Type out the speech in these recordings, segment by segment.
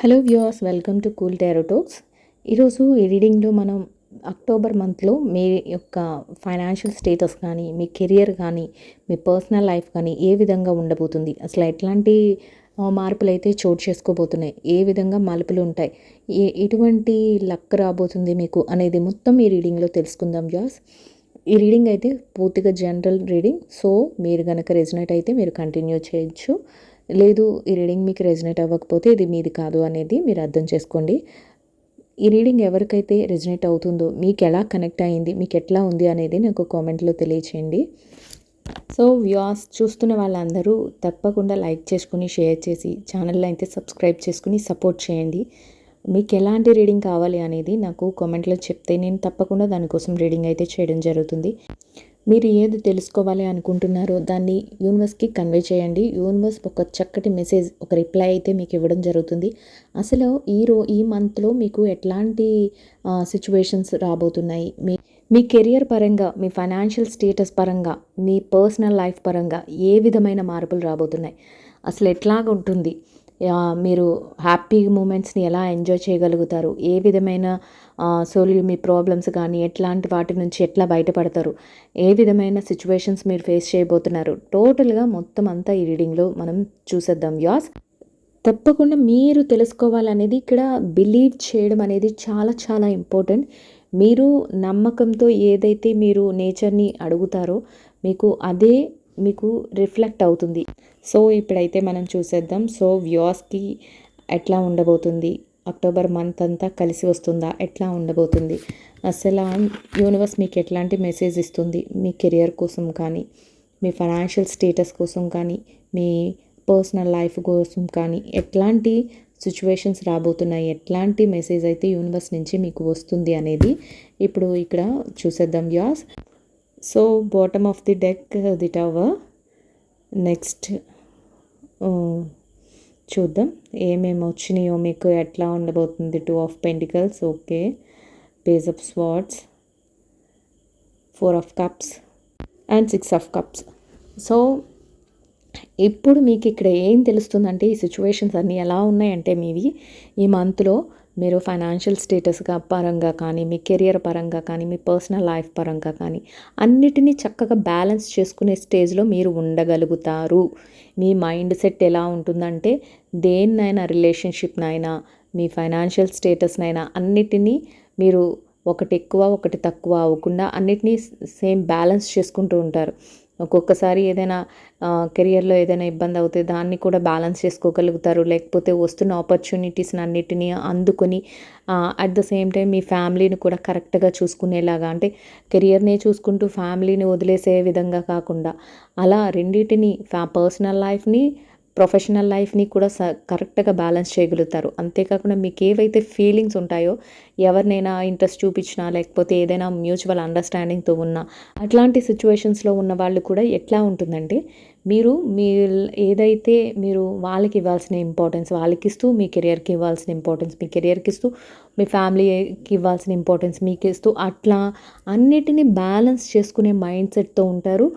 Hello viewers, welcome to cool tarot talks. ఈరోజు ఈ రీడింగ్లో మనం అక్టోబర్ మంత్లో మీ యొక్క ఫైనాన్షియల్ స్టేటస్ కానీ, మీ కెరియర్ కానీ, మీ పర్సనల్ లైఫ్ కానీ ఏ విధంగా ఉండబోతుంది, అసలు ఎట్లాంటి మార్పులు అయితే చోటు చేసుకోబోతున్నాయి, ఏ విధంగా మలుపులు ఉంటాయి, ఎటువంటి లక్ రాబోతుంది మీకు అనేది మొత్తం ఈ రీడింగ్లో తెలుసుకుందాం వ్యూవర్స్. ఈ రీడింగ్ అయితే పూర్తిగా జనరల్ రీడింగ్. సో మీరు కనుక రెజొనేట్ అయితే మీరు కంటిన్యూ చేయొచ్చు, లేదు ఈ రీడింగ్ మీకు రెజొనేట్ అవ్వకపోతే ఇది మీది కాదు అనేది మీరు అర్థం చేసుకోండి. ఈ రీడింగ్ ఎవరికైతే రెజొనేట్ అవుతుందో, మీకు ఎలా కనెక్ట్ అయ్యింది, మీకు ఎట్లా ఉంది అనేది నాకు కామెంట్లో తెలియచేయండి. సో వ్యూవర్స్, చూస్తున్న వాళ్ళందరూ తప్పకుండా లైక్ చేసుకుని, షేర్ చేసి, ఛానల్లో అయితే సబ్స్క్రైబ్ చేసుకుని సపోర్ట్ చేయండి. మీకు ఎలాంటి రీడింగ్ కావాలి అనేది నాకు కామెంట్లో చెప్తే నేను తప్పకుండా దానికోసం రీడింగ్ అయితే చేయడం జరుగుతుంది. మీరు ఏది తెలుసుకోవాలి అనుకుంటున్నారో దాన్ని యూనివర్స్కి కన్వే చేయండి. యూనివర్స్ ఒక చక్కటి మెసేజ్, ఒక రిప్లై అయితే మీకు ఇవ్వడం జరుగుతుంది. అసలు ఈ మంత్లో మీకు ఎట్లాంటి సిచ్యువేషన్స్ రాబోతున్నాయి, మీ కెరియర్ పరంగా, మీ ఫైనాన్షియల్ స్టేటస్ పరంగా, మీ పర్సనల్ లైఫ్ పరంగా ఏ విధమైన మార్పులు రాబోతున్నాయి, అసలు ఎట్లాగ ఉంటుంది, మీరు హ్యాపీ మూమెంట్స్ని ఎలా ఎంజాయ్ చేయగలుగుతారు, ఏ విధమైన మీ ప్రాబ్లమ్స్ కానీ ఎట్లాంటి వాటి నుంచి ఎట్లా బయటపడతారు, ఏ విధమైన సిచ్యువేషన్స్ మీరు ఫేస్ చేయబోతున్నారు, టోటల్గా మొత్తం అంతా ఈ రీడింగ్లో మనం చూసేద్దాం యాస్. తప్పకుండా మీరు తెలుసుకోవాలనేది, ఇక్కడ బిలీవ్ చేయడం అనేది చాలా చాలా ఇంపార్టెంట్. మీరు నమ్మకంతో ఏదైతే మీరు నేచర్ని అడుగుతారో అదే మీకు రిఫ్లెక్ట్ అవుతుంది. సో ఇప్పుడైతే మనం చూసేద్దాం. సో వ్యూవర్స్కి ఎట్లా ఉండబోతుంది, అక్టోబర్ మంత్ అంతా కలిసి వస్తుందా, ఎట్లా ఉండబోతుంది, అసలు యూనివర్స్ మీకు ఎట్లాంటి మెసేజ్ ఇస్తుంది, మీ కెరియర్ కోసం కానీ, మీ ఫైనాన్షియల్ స్టేటస్ కోసం కానీ, మీ పర్సనల్ లైఫ్ కోసం కానీ ఎట్లాంటి సిచ్యువేషన్స్ రాబోతున్నాయి, ఎట్లాంటి మెసేజ్ అయితే యూనివర్స్ నుంచి మీకు వస్తుంది అనేది ఇప్పుడు ఇక్కడ చూసేద్దాం viewers. So bottom of the deck the tower. Next చూద్దాం ఏమేమి వచ్చినాయో, మీకు ఎట్లా ఉండబోతుంది. 2 of pentacles, okay, page of swords, 4 of cups and 6 of cups. So ఇప్పుడు మీకు ఇక్కడ ఏం తెలుస్తుందంటే, ఈ సిచ్యువేషన్స్ అన్నీ ఎలా ఉన్నాయంటే మీవి ఈ మంత్లో మీరు ఫైనాన్షియల్ స్టేటస్ పరంగా కానీ, మీ కెరియర్ పరంగా కానీ, మీ పర్సనల్ లైఫ్ పరంగా కానీ అన్నిటినీ చక్కగా బ్యాలెన్స్ చేసుకునే స్టేజ్లో మీరు ఉండగలుగుతారు. మీ మైండ్ సెట్ ఎలా ఉంటుందంటే, దేన్నైనా, రిలేషన్షిప్నైనా, మీ ఫైనాన్షియల్ స్టేటస్నైనా అన్నిటినీ మీరు ఒకటి ఎక్కువ ఒకటి తక్కువ అవ్వకుండా అన్నిటినీ సేమ్ బ్యాలెన్స్ చేసుకుంటూ ఉంటారు. ఒక్కొక్కసారి ఏదైనా కెరియర్లో ఏదైనా ఇబ్బంది అవుతే దాన్ని కూడా బ్యాలెన్స్ చేసుకోగలుగుతారు. లేకపోతే వస్తున్న ఆపర్చునిటీస్ని అన్నిటినీ అందుకొని అట్ ద సేమ్ టైం మీ ఫ్యామిలీని కూడా కరెక్ట్గా చూసుకునేలాగా, అంటే కెరియర్నే చూసుకుంటూ ఫ్యామిలీని వదిలేసే విధంగా కాకుండా అలా రెండింటిని, పర్సనల్ లైఫ్ని, ప్రొఫెషనల్ లైఫ్ని కూడా కరెక్ట్గా బ్యాలెన్స్ చేయగలుగుతారు. అంతేకాకుండా మీకు ఏవైతే ఫీలింగ్స్ ఉంటాయో, ఎవరినైనా ఇంట్రెస్ట్ చూపించినా, లేకపోతే ఏదైనా మ్యూచువల్ అండర్స్టాండింగ్తో ఉన్నా, అట్లాంటి సిచ్యువేషన్స్లో ఉన్న వాళ్ళు కూడా ఎట్లా ఉంటుందంటే, మీరు ఏదైతే మీరు వాళ్ళకి ఇవ్వాల్సిన ఇంపార్టెన్స్ వాళ్ళకి ఇస్తూ, మీ కెరియర్కి ఇవ్వాల్సిన ఇంపార్టెన్స్ మీ కెరియర్కి ఇస్తూ, మీ ఫ్యామిలీకి ఇవ్వాల్సిన ఇంపార్టెన్స్ మీకు ఇస్తూ, అట్లా అన్నిటినీ బ్యాలెన్స్ చేసుకునే మైండ్ సెట్తో ఉంటారు.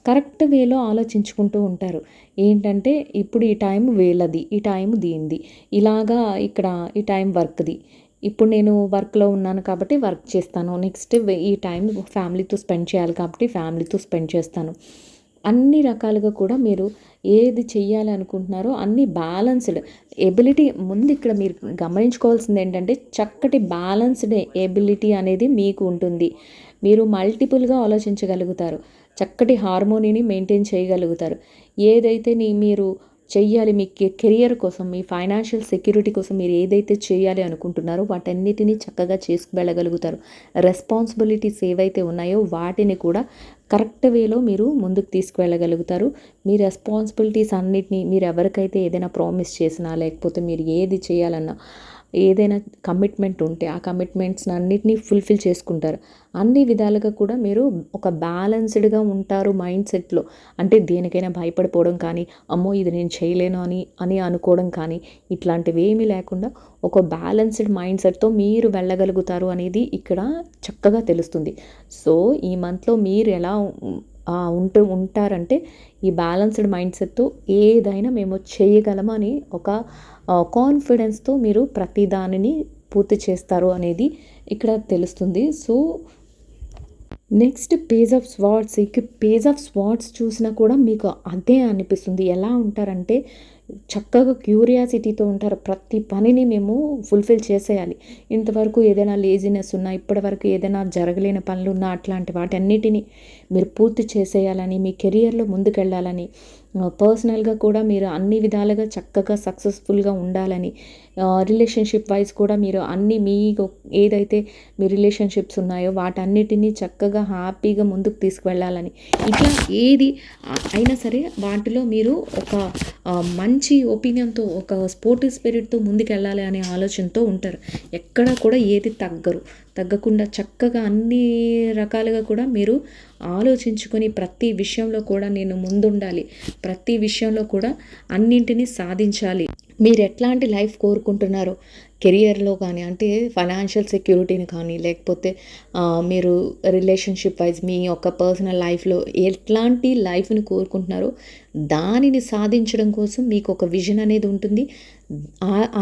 కరెక్ట్ వేలో ఆలోచించుకుంటూ ఉంటారు. ఏంటంటే, ఇప్పుడు ఈ టైం వీళ్ళది, ఈ టైం దీనిది, ఇలాగా ఇక్కడ ఈ టైం వర్క్ది, ఇప్పుడు నేను వర్క్లో ఉన్నాను కాబట్టి వర్క్ చేస్తాను, నెక్స్ట్ ఈ టైం ఫ్యామిలీతో స్పెండ్ చేయాలి కాబట్టి ఫ్యామిలీతో స్పెండ్ చేస్తాను. అన్ని రకాలుగా కూడా మీరు ఏది చెయ్యాలి అనుకుంటున్నారో అన్ని బ్యాలెన్స్డ్ ఎబిలిటీ. ముందు ఇక్కడ మీరు గమనించుకోవాల్సింది ఏంటంటే, చక్కటి బ్యాలెన్స్డ్ ఎబిలిటీ అనేది మీకు ఉంటుంది. మీరు మల్టిపుల్గా ఆలోచించగలుగుతారు, చక్కటి హార్మోనీని మెయింటైన్ చేయగలుగుతారు. ఏదైతే మీరు చెయ్యాలి, మీ కెరియర్ కోసం, మీ ఫైనాన్షియల్ సెక్యూరిటీ కోసం మీరు ఏదైతే చేయాలి అనుకుంటున్నారో వాటన్నిటినీ చక్కగా చేసుకువెళ్ళగలుగుతారు. రెస్పాన్సిబిలిటీస్ ఏవైతే ఉన్నాయో వాటిని కూడా కరెక్ట్ వేలో మీరు ముందుకు తీసుకువెళ్ళగలుగుతారు. మీ రెస్పాన్సిబిలిటీస్ అన్నిటినీ, మీరు ఎవరికైతే ఏదైనా ప్రామిస్ చేసినా, లేకపోతే మీరు ఏది చేయాలన్నా, ఏదైనా కమిట్మెంట్ ఉంటే ఆ కమిట్మెంట్స్ని అన్నిటినీ ఫుల్ఫిల్ చేసుకుంటారు. అన్ని విధాలుగా కూడా మీరు ఒక బ్యాలెన్స్డ్గా ఉంటారు మైండ్ సెట్లో. అంటే దేనికైనా భయపడిపోవడం కానీ, అమ్మో ఇది నేను చేయలేను అని అనుకోవడం కానీ, ఇట్లాంటివి ఏమీ లేకుండా ఒక బ్యాలెన్స్డ్ మైండ్ సెట్తో మీరు వెళ్ళగలుగుతారు అనేది ఇక్కడ చక్కగా తెలుస్తుంది. సో ఈ మంత్లో మీరు ఎలా ఉంటారంటే ఈ బ్యాలెన్స్డ్ మైండ్ సెట్తో ఏదైనా మేము చేయగలమని ఒక కాన్ఫిడెన్స్తో మీరు ప్రతి దానిని పూర్తి చేస్తారు అనేది ఇక్కడ తెలుస్తుంది. So next page of swords. ఇక పేజ్ ఆఫ్ స్వార్డ్స్ చూసినా కూడా మీకు అదే అనిపిస్తుంది. ఎలా ఉంటారంటే చక్కగా క్యూరియాసిటీతో ఉంటారు. ప్రతి పనిని మేము ఫుల్ఫిల్ చేసేయాలి. ఇంతవరకు ఏదైనా లేజినెస్ ఉన్నా, ఇప్పటివరకు ఏదైనా జరగలేని పనులు ఉన్నా, అట్లాంటి వాటన్నిటిని మీరు పూర్తి చేసేయాలని, మీ కెరియర్లో ముందుకెళ్ళాలని, పర్సనల్గా కూడా మీరు అన్ని విధాలుగా చక్కగా సక్సెస్ఫుల్గా ఉండాలని, రిలేషన్షిప్ వైజ్ కూడా మీరు అన్ని మీకు ఏదైతే మీ రిలేషన్షిప్స్ ఉన్నాయో వాటన్నిటినీ చక్కగా హ్యాపీగా ముందుకు తీసుకువెళ్ళాలని, ఇట్లా ఏది అయినా సరే వాటిలో మీరు ఒక మంచి ఒపీనియన్తో, ఒక స్పోర్టివ్ స్పిరిట్తో ముందుకెళ్ళాలి అనే ఆలోచనతో ఉంటారు. ఎక్కడ కూడా ఏది తగ్గకుండా చక్కగా అన్ని రకాలుగా కూడా మీరు ఆలోచించుకొని ప్రతి విషయంలో కూడా నేను ముందుండాలి, ప్రతి విషయంలో కూడా అన్నింటినీ సాధించాలి. మీరు ఎట్లాంటి లైఫ్ కోరుకుంటున్నారో కెరియర్లో కానీ, అంటే ఫైనాన్షియల్ సెక్యూరిటీని కానీ, లేకపోతే మీరు రిలేషన్షిప్ వైజ్ మీ యొక్క పర్సనల్ లైఫ్లో ఎట్లాంటి లైఫ్ని కోరుకుంటున్నారో దానిని సాధించడం కోసం మీకు ఒక విజన్ అనేది ఉంటుంది.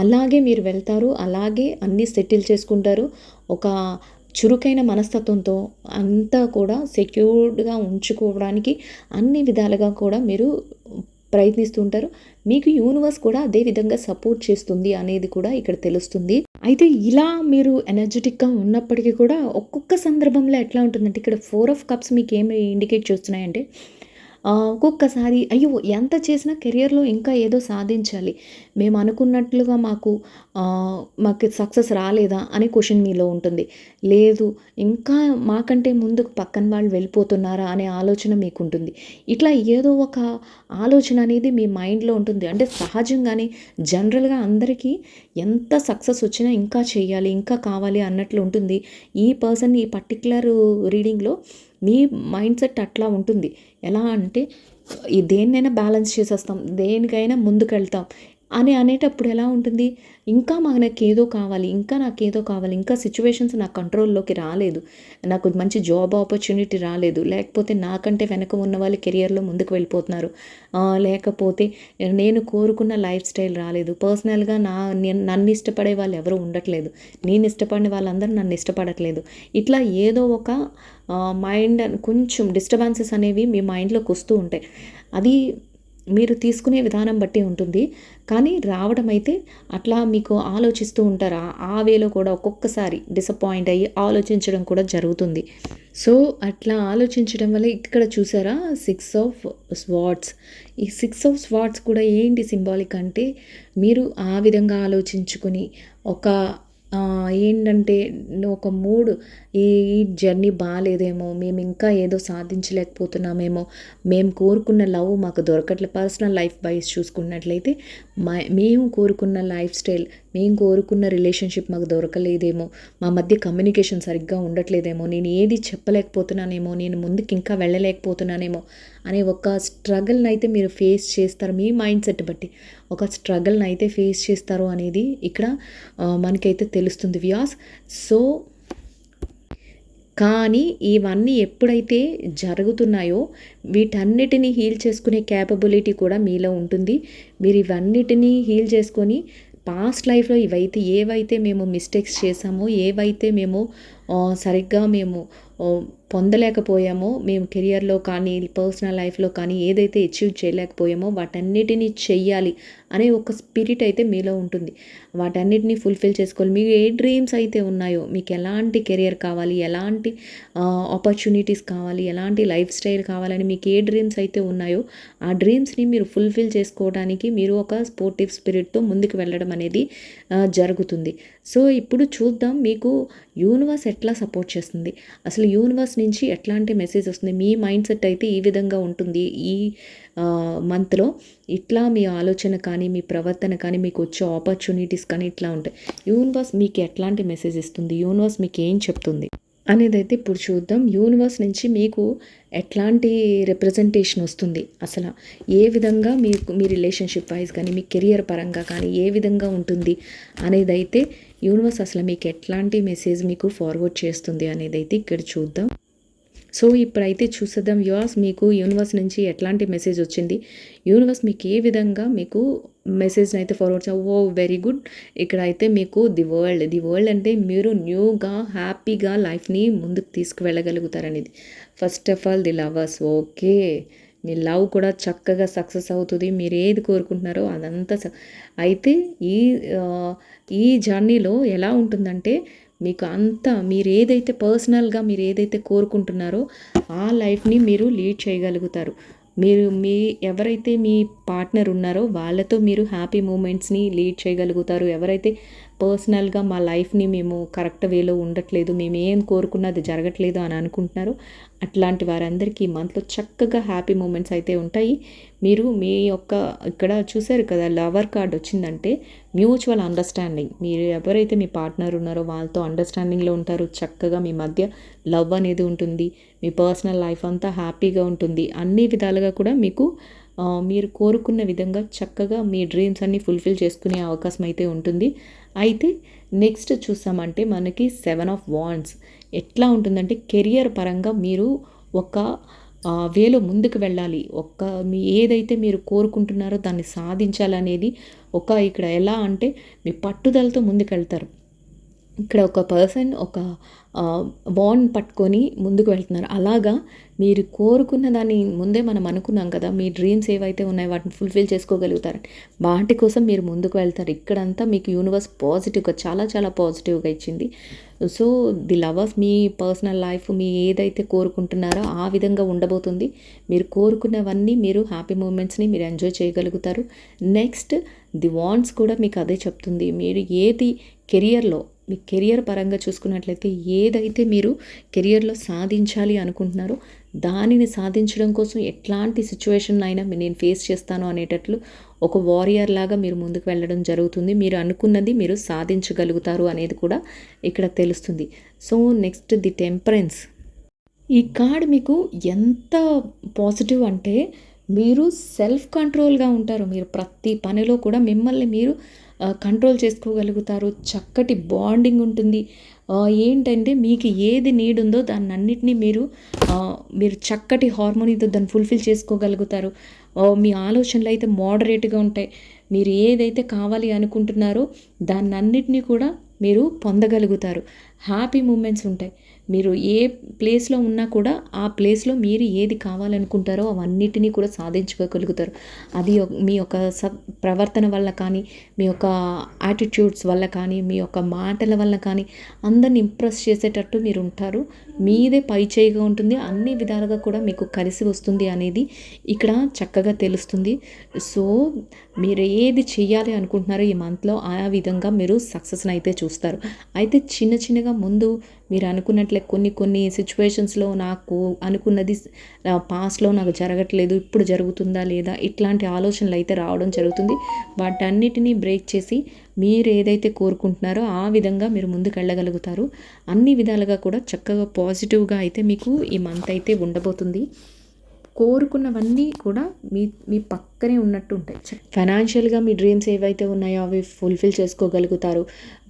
అలాగే మీరు వెళ్తారు, అలాగే అన్నీ సెటిల్ చేసుకుంటారు. ఒక చురుకైన మనస్తత్వంతో అంతా కూడా సెక్యూర్డ్గా ఉంచుకోవడానికి అన్ని విధాలుగా కూడా మీరు ప్రయత్నిస్తుంటారు. మీకు యూనివర్స్ కూడా అదే విధంగా సపోర్ట్ చేస్తుంది అనేది కూడా ఇక్కడ తెలుస్తుంది. అయితే ఇలా మీరు ఎనర్జెటిక్గా ఉన్నప్పటికీ కూడా ఒక్కొక్క సందర్భంలో ఎట్లా ఉంటుందంటే, ఇక్కడ 4 ఆఫ్ కప్స్ మీకు ఏమి ఇండికేట్ చేస్తున్నాయంటే, ఒక్కొక్కసారి అయ్యో ఎంత చేసినా కెరియర్లో ఇంకా ఏదో సాధించాలి, మేము అనుకున్నట్లుగా మాకు సక్సెస్ రాలేదా అనే క్వశ్చన్ మీలో ఉంటుంది. లేదు ఇంకా మాకంటే ముందుకు పక్కన వాళ్ళు వెళ్ళిపోతున్నారా అనే ఆలోచన మీకు ఉంటుంది. ఇట్లా ఏదో ఒక ఆలోచన అనేది మీ మైండ్లో ఉంటుంది. అంటే సహజంగానే జనరల్గా అందరికీ ఎంత సక్సెస్ వచ్చినా ఇంకా చేయాలి, ఇంకా కావాలి అన్నట్లు ఉంటుంది. ఈ పర్సన్ ఈ పర్టిక్యులర్ రీడింగ్లో మీ మైండ్ సెట్ అట్లా ఉంటుంది. ఎలా అంటే దేన్నైనా బ్యాలెన్స్ చేసేస్తాం, దేనికైనా ముందుకెళ్తాం అనేటప్పుడు ఎలా ఉంటుంది, ఇంకా నాకేదో కావాలి, ఇంకా సిచ్యువేషన్స్ నా కంట్రోల్లోకి రాలేదు, నాకు మంచి జాబ్ ఆపర్చునిటీ రాలేదు, లేకపోతే నాకంటే వెనక ఉన్న వాళ్ళు కెరియర్లో ముందుకు వెళ్ళిపోతున్నారు, లేకపోతే నేను కోరుకున్న లైఫ్ స్టైల్ రాలేదు, పర్సనల్గా నన్ను ఇష్టపడే వాళ్ళు ఎవరు ఉండట్లేదు, నేను ఇష్టపడిన వాళ్ళందరూ నన్ను ఇష్టపడట్లేదు. ఇట్లా ఏదో ఒక మైండ్ కొంచెం డిస్టర్బెన్సెస్ అనేవి మీ మైండ్లోకి వస్తూ ఉంటాయి. అది మీరు తీసుకునే విధానం బట్టి ఉంటుంది. కానీ రావడం అయితే అట్లా మీకు ఆలోచిస్తూ ఉంటారు. ఆ వేలో కూడా ఒక్కొక్కసారి డిసప్పాయింట్ అయ్యి ఆలోచించడం కూడా జరుగుతుంది. సో అట్లా ఆలోచించడం వల్ల ఇక్కడ చూసారా 6 ఆఫ్ స్వార్డ్స్. ఈ 6 ఆఫ్ స్వార్డ్స్ కూడా ఏంటి సింబాలిక్ అంటే, మీరు ఆ విధంగా ఆలోచించుకొని ఒక ఏంటంటే ఒక మూడ్, ఈ జర్నీ బాగాలేదేమో, మేము ఇంకా ఏదో సాధించలేకపోతున్నామేమో, మేము కోరుకున్న లవ్ మాకు దొరకట్లేదు. పర్సనల్ లైఫ్ వైజ్ చూసుకున్నట్లయితే మేము కోరుకున్న లైఫ్ స్టైల్, మేము కోరుకున్న రిలేషన్షిప్ మాకు దొరకలేదేమో, మా మధ్య కమ్యూనికేషన్ సరిగ్గా ఉండట్లేదేమో, నేను ఏది చెప్పలేకపోతున్నానేమో, నేను ముందుకు ఇంకా వెళ్ళలేకపోతున్నానేమో అనే ఒక స్ట్రగల్ని అయితే మీరు ఫేస్ చేస్తారు. మీ మైండ్ సెట్ బట్టి ఒక స్ట్రగల్ని అయితే ఫేస్ చేస్తారు అనేది ఇక్కడ మనకైతే తెలుస్తుంది వ్యూయర్స్. సో కానీ ఇవన్నీ ఎప్పుడైతే జరుగుతున్నాయో వీటన్నిటిని హీల్ చేసుకునే క్యాపబిలిటీ కూడా మీలో ఉంటుంది. మీరు ఇవన్నిటినీ హీల్ చేసుకొని పాస్ట్ లైఫ్లో ఏవైతే మేము మిస్టేక్స్ చేసామో, ఏవైతే మేము సరిగ్గా మేము పొందలేకపోయామో, మేము కెరియర్లో కానీ పర్సనల్ లైఫ్లో కానీ ఏదైతే అచీవ్ చేయలేకపోయామో వాటన్నిటినీ చెయ్యాలి అనే ఒక స్పిరిట్ అయితే మీలో ఉంటుంది. వాటన్నిటిని ఫుల్ఫిల్ చేసుకోవాలి. మీకు ఏ డ్రీమ్స్ అయితే ఉన్నాయో, మీకు ఎలాంటి కెరియర్ కావాలి, ఎలాంటి ఆపర్చునిటీస్ కావాలి, ఎలాంటి లైఫ్ స్టైల్ కావాలని మీకు ఏ డ్రీమ్స్ అయితే ఉన్నాయో ఆ డ్రీమ్స్ని మీరు ఫుల్ఫిల్ చేసుకోవడానికి మీరు ఒక స్పోర్టివ్ స్పిరిట్తో ముందుకు వెళ్ళడం అనేది జరుగుతుంది. సో ఇప్పుడు చూద్దాం మీకు యూనివర్స్ ఎట్లా సపోర్ట్ చేస్తుంది, అసలు యూనివర్స్ నుంచి ఎట్లాంటి మెసేజ్ వస్తుంది. మీ మైండ్ సెట్ అయితే ఈ విధంగా ఉంటుంది. ఈ మంత్లో ఇట్లా మీ ఆలోచన కానీ, మీ ప్రవర్తన కానీ, మీకు వచ్చే ఆపర్చునిటీస్ కానీ ఇట్లా ఉంటాయి. యూనివర్స్ మీకు ఎట్లాంటి మెసేజ్ ఇస్తుంది, యూనివర్స్ మీకు ఏం చెప్తుంది అనేది అయితే ఇప్పుడు చూద్దాం. యూనివర్స్ నుంచి మీకు ఎట్లాంటి రిప్రజెంటేషన్ వస్తుంది, అసలు ఏ విధంగా మీ రిలేషన్షిప్ వైజ్ కానీ, మీ కెరియర్ పరంగా కానీ ఏ విధంగా ఉంటుంది అనేది అయితే యూనివర్స్ అసలు మీకు ఎట్లాంటి మెసేజ్ మీకు ఫార్వర్డ్ చేస్తుంది అనేది అయితే ఇక్కడ చూద్దాం. సో ఇప్పుడైతే చూసేద్దాం వ్యూవర్స్, మీకు యూనివర్స్ నుంచి ఎట్లాంటి మెసేజ్ వచ్చింది, యూనివర్స్ మీకు ఏ విధంగా మీకు మెసేజ్ని అయితే ఫార్వర్డ్ ఓ వెరీ గుడ్. ఇక్కడ అయితే మీకు ది వరల్డ్ అంటే మీరు న్యూగా హ్యాపీగా లైఫ్ని ముందుకు తీసుకువెళ్ళగలుగుతారనేది. First of all the lovers, okay మీ లవ్ కూడా చక్కగా సక్సెస్ అవుతుంది. మీరు ఏది కోరుకుంటున్నారో అదంతా అయితే ఈ జర్నీలో ఎలా ఉంటుందంటే మీకు అంతా మీరు ఏదైతే పర్సనల్గా మీరు ఏదైతే కోరుకుంటున్నారో ఆ లైఫ్ని మీరు లీడ్ చేయగలుగుతారు. మీరు ఎవరైతే మీ పార్ట్నర్ ఉన్నారో వాళ్ళతో మీరు హ్యాపీ మూమెంట్స్ని లీడ్ చేయగలుగుతారు. ఎవరైతే పర్సనల్గా మా లైఫ్ని మేము కరెక్ట్ వేలో ఉండట్లేదు, మేము ఏం కోరుకున్నది జరగట్లేదు అని అనుకుంటున్నారో అట్లాంటి వారందరికీ మంత్లో చక్కగా హ్యాపీ మూమెంట్స్ అయితే ఉంటాయి. మీరు మీ యొక్క ఇక్కడ చూసారు కదా లవర్ కార్డ్ వచ్చిందంటే మ్యూచువల్ అండర్స్టాండింగ్. మీరు ఎవరైతే మీ పార్ట్నర్ ఉన్నారో వాళ్ళతో అండర్స్టాండింగ్లో ఉంటారు. చక్కగా మీ మధ్య లవ్ అనేది ఉంటుంది. మీ పర్సనల్ లైఫ్ అంతా హ్యాపీగా ఉంటుంది. అన్ని విధాలుగా కూడా మీకు మీరు కోరుకున్న విధంగా చక్కగా మీ డ్రీమ్స్ అన్నీ ఫుల్ఫిల్ చేసుకునే అవకాశం అయితే ఉంటుంది. అయితే నెక్స్ట్ చూసామంటే మనకి 7 ఆఫ్ వాండ్స్ ఎట్లా ఉంటుందంటే కెరియర్ పరంగా మీరు ఒక వేలో ముందుకు వెళ్ళాలి. మీ ఏదైతే మీరు కోరుకుంటున్నారో దాన్ని సాధించాలనేది ఇక్కడ ఎలా అంటే మీ పట్టుదలతో ముందుకెళ్తారు. ఇక్కడ ఒక పర్సన్ ఒక బాండ్ పట్టుకొని ముందుకు వెళ్తున్నారు. అలాగా మీరు కోరుకున్న దాన్ని ముందే మనం అనుకున్నాం కదా, మీ డ్రీమ్స్ ఏవైతే ఉన్నాయో వాటిని ఫుల్ఫిల్ చేసుకోగలుగుతారని, వాటి కోసం మీరు ముందుకు వెళ్తారు. ఇక్కడంతా మీకు యూనివర్స్ పాజిటివ్గా చాలా చాలా పాజిటివ్గా ఇచ్చింది. సో ది లవర్స్ మీ పర్సనల్ లైఫ్ మీ ఏదైతే కోరుకుంటున్నారో ఆ విధంగా ఉండబోతుంది. మీరు కోరుకున్నవన్నీ మీరు హ్యాపీ మూమెంట్స్ని మీరు ఎంజాయ్ చేయగలుగుతారు. నెక్స్ట్ ది వాండ్స్ కూడా మీకు అదే చెప్తుంది. మీరు ఏది కెరియర్లో మీ కెరియర్ పరంగా చూసుకున్నట్లయితే ఏదైతే మీరు కెరియర్లో సాధించాలి అనుకుంటున్నారో దానిని సాధించడం కోసం ఎట్లాంటి సిచ్యువేషన్ అయినా నేను ఫేస్ చేస్తాను అనేటట్లు ఒక వారియర్ లాగా మీరు ముందుకు వెళ్ళడం జరుగుతుంది. మీరు అనుకున్నది మీరు సాధించగలుగుతారు అనేది కూడా ఇక్కడ తెలుస్తుంది. So next the temperance. ఈ కార్డ్ మీకు ఎంత పాజిటివ్ అంటే మీరు సెల్ఫ్ కంట్రోల్గా ఉంటారు. మీరు ప్రతి పనిలో కూడా మిమ్మల్ని మీరు కంట్రోల్ చేసుకోగలుగుతారు. చక్కటి బాండింగ్ ఉంటుంది. ఏంటంటే మీకు ఏది నీడ్ ఉందో దాన్నన్నిటినీ మీరు చక్కటి హార్మోనీతో దాన్ని ఫుల్ఫిల్ చేసుకోగలుగుతారు. మీ ఆలోచనలు అయితే మోడరేట్గా ఉంటాయి. మీరు ఏదైతే కావాలి అనుకుంటున్నారో దాన్నన్నిటినీ కూడా మీరు పొందగలుగుతారు. హ్యాపీ మూమెంట్స్ ఉంటాయి. మీరు ఏ ప్లేస్లో ఉన్నా కూడా ఆ ప్లేస్లో మీరు ఏది కావాలనుకుంటారో అవన్నిటినీ కూడా సాధించుకోగలుగుతారు. అది మీ యొక్క ప్రవర్తన వల్ల కానీ, మీ యొక్క యాటిట్యూడ్స్ వల్ల కానీ, మీ యొక్క మాటల వల్ల కానీ అందరిని ఇంప్రెస్ చేసేటట్టు మీరు ఉంటారు. మీదే పై చేయిగా ఉంటుంది. అన్ని విధాలుగా కూడా మీకు కలిసి వస్తుంది అనేది ఇక్కడ చక్కగా తెలుస్తుంది. సో మీరు ఏది చేయాలి అనుకుంటున్నారో ఈ మంత్లో ఆ విధంగా మీరు సక్సెస్ని అయితే చూస్తారు. అయితే చిన్నగా ముందు మీరు అనుకున్నట్లే కొన్ని సిచ్యువేషన్స్లో నాకు అనుకున్నది పాస్ట్లో నాకు జరగట్లేదు, ఇప్పుడు జరుగుతుందా లేదా ఇట్లాంటి ఆలోచనలు అయితే రావడం జరుగుతుంది. వాటన్నిటినీ బ్రేక్ చేసి మీరు ఏదైతే కోరుకుంటున్నారో ఆ విధంగా మీరు ముందుకు వెళ్ళగలుగుతారు. అన్ని విధాలుగా కూడా చక్కగా పాజిటివ్గా అయితే మీకు ఈ మంత్ అయితే ఉండబోతుంది. కోరుకున్నవన్నీ కూడా మీ పక్కనే ఉన్నట్టు ఉంటాయి. ఫైనాన్షియల్గా మీ డ్రీమ్స్ ఏవైతే ఉన్నాయో అవి ఫుల్ఫిల్ చేసుకోగలుగుతారు.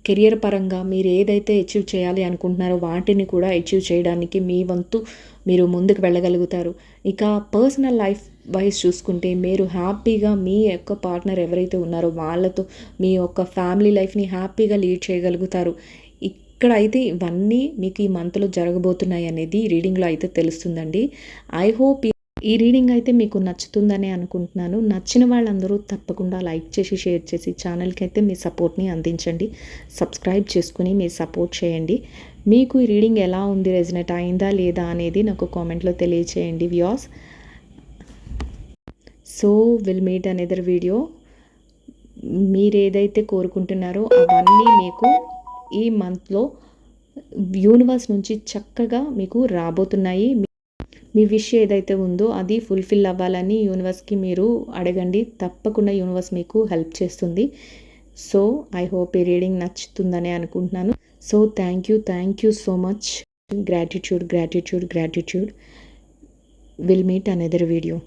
కెరియర్ పరంగా మీరు ఏదైతే అచీవ్ చేయాలి అనుకుంటున్నారో వాటిని కూడా అచీవ్ చేయడానికి మీ వంతు మీరు ముందుకు వెళ్ళగలుగుతారు. ఇక పర్సనల్ లైఫ్ వైజ్ చూసుకుంటే మీరు హ్యాపీగా మీ యొక్క పార్ట్నర్ ఎవరైతే ఉన్నారో వాళ్ళతో మీ యొక్క ఫ్యామిలీ లైఫ్ని హ్యాపీగా లీడ్ చేయగలుగుతారు. ఇక్కడ అయితే ఇవన్నీ మీకు ఈ మంత్లో జరగబోతున్నాయి అనేది రీడింగ్లో అయితే తెలుస్తుందండి. ఐ హోప్ ఈ రీడింగ్ అయితే మీకు నచ్చుతుందని అనుకుంటున్నాను. నచ్చిన వాళ్ళందరూ తప్పకుండా లైక్ చేసి షేర్ చేసి ఛానల్కి అయితే మీ సపోర్ట్ని అందించండి. సబ్స్క్రైబ్ చేసుకుని మీరు సపోర్ట్ చేయండి. మీకు ఈ రీడింగ్ ఎలా ఉంది, రెజనేట్ అయిందా లేదా అనేది నాకు కామెంట్లో తెలియచేయండి views. So will meet another video. మీరు ఏదైతే కోరుకుంటున్నారో అవన్నీ మీకు ఈ మంత్లో యూనివర్స్ నుంచి చక్కగా మీకు రాబోతున్నాయి. మీ విష్ ఏదైతే ఉందో అది ఫుల్ఫిల్ అవ్వాలని యూనివర్స్కి మీరు అడగండి. తప్పకుండా యూనివర్స్ మీకు హెల్ప్ చేస్తుంది. సో ఐ హోప్ ఈ రీడింగ్ నచ్చుతుందని అనుకుంటున్నాను. So thank you so much. Gratitude. Will meet another video.